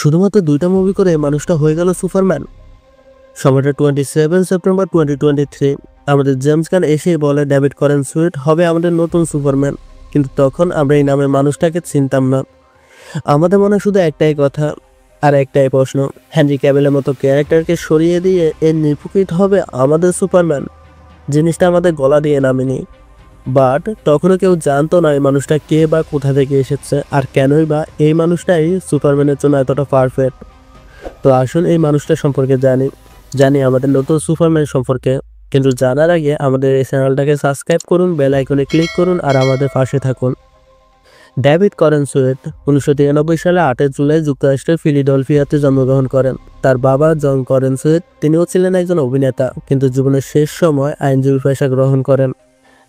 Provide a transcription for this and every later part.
শুধুমাত্র ২টা মুভি করে মানুষটা হয়ে গেল সুপারম্যান। সময়টা 27 সেপ্টেম্বর 2023। আমাদের জেমস গান এসেই বলে ডেভিড করেন সুইট হবে আমাদের নতুন সুপারম্যান। কিন্তু তখন আমরা এই নামের মানুষটাকে চিনতাম না। আমাদের মনে শুধু একটাই কথা আর একটাই প্রশ্ন, হেনরি ক্যাভিলের মতো ক্যারেক্টারকে সরিয়ে দিয়ে এর নির্পুকিত হবে আমাদের সুপারম্যান। জিনিসটা আমাদের গলা দিয়ে নামেনি, বাট তখনও কেউ জানতো না এই মানুষটা কে বা কোথা থেকে এসেছে আর কেনই বা এই মানুষটাই সুপারম্যানের জন্য এতটা পারফেক্ট। তো আসুন এই মানুষটা সম্পর্কে জানি আমাদের নতুন সুপারম্যান সম্পর্কে। কিন্তু জানার আগে আমাদের এই চ্যানেলটাকে সাবস্ক্রাইব করুন, বেল আইকনে ক্লিক করুন আর আমাদের পাশে থাকুন। ডেভিড করেন সুইট 1993 সালে 8 জুলাই যুক্তরাষ্ট্রের ফিলাডেলফিয়াতে জন্মগ্রহণ করেন। তার বাবা জন করেন সুইট তিনিও ছিলেন একজন অভিনেতা, কিন্তু জীবনের শেষ সময় আইনজীবী পেশা গ্রহণ করেন।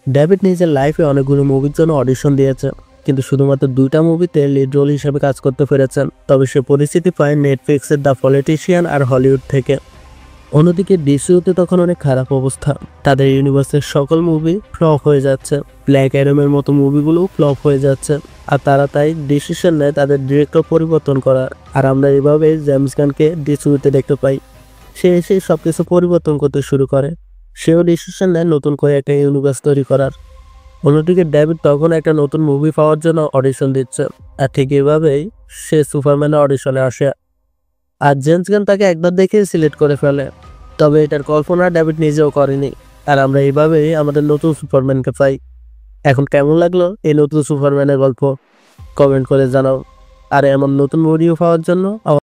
ডেভিড নিজের লাইফে অনেকগুলো মুভির জন্য অডিশন দিয়েছে, কিন্তু শুধুমাত্র 2টা মুভিতে লিড রোল হিসেবে কাজ করতে পেরেছেন। তবে সে পরিচিতি পায় নেটফ্লিক্সের দ্য পলিটিশিয়ান আর হলিউড থেকে। অন্যদিকে ডিসিউতে তখন অনেক খারাপ অবস্থা, তাদের ইউনিভার্সের সকল মুভি ফ্লপ হয়ে যাচ্ছে, ব্ল্যাক অ্যাডামের মতো মুভিগুলোও ফ্লপ হয়ে যাচ্ছে। আর তারা তাই ডিসিশন নেয় তাদের ডিরেক্টর পরিবর্তন করার। আর আমরা এভাবে জেমস গানকে ডিসিউতে দেখতে পাই। সে এসে সব কিছু পরিবর্তন করতে শুরু করে। সেও ডিসিশন নেয় নতুন করে একটা ইউনিভার্স তৈরি করার। অন্যদিকে ডেভিড তখন একটা নতুন মুভি পাওয়ার জন্য অডিশন দিচ্ছে, আর ঠিক এভাবেই সে সুপারম্যানের অডিশনে আসে। আর জেমস গান তাকে একবার দেখেই সিলেক্ট করে ফেলে। তবে এটার কল্পনা ডেভিড নিজেও করেনি। আর আমরা এইভাবেই আমাদের নতুন সুপারম্যানকে পাই। এখন কেমন লাগলো এই নতুন সুপারম্যানের গল্প? কমেন্ট করে জানাও। আর এমন নতুন ভিডিও পাওয়ার জন্য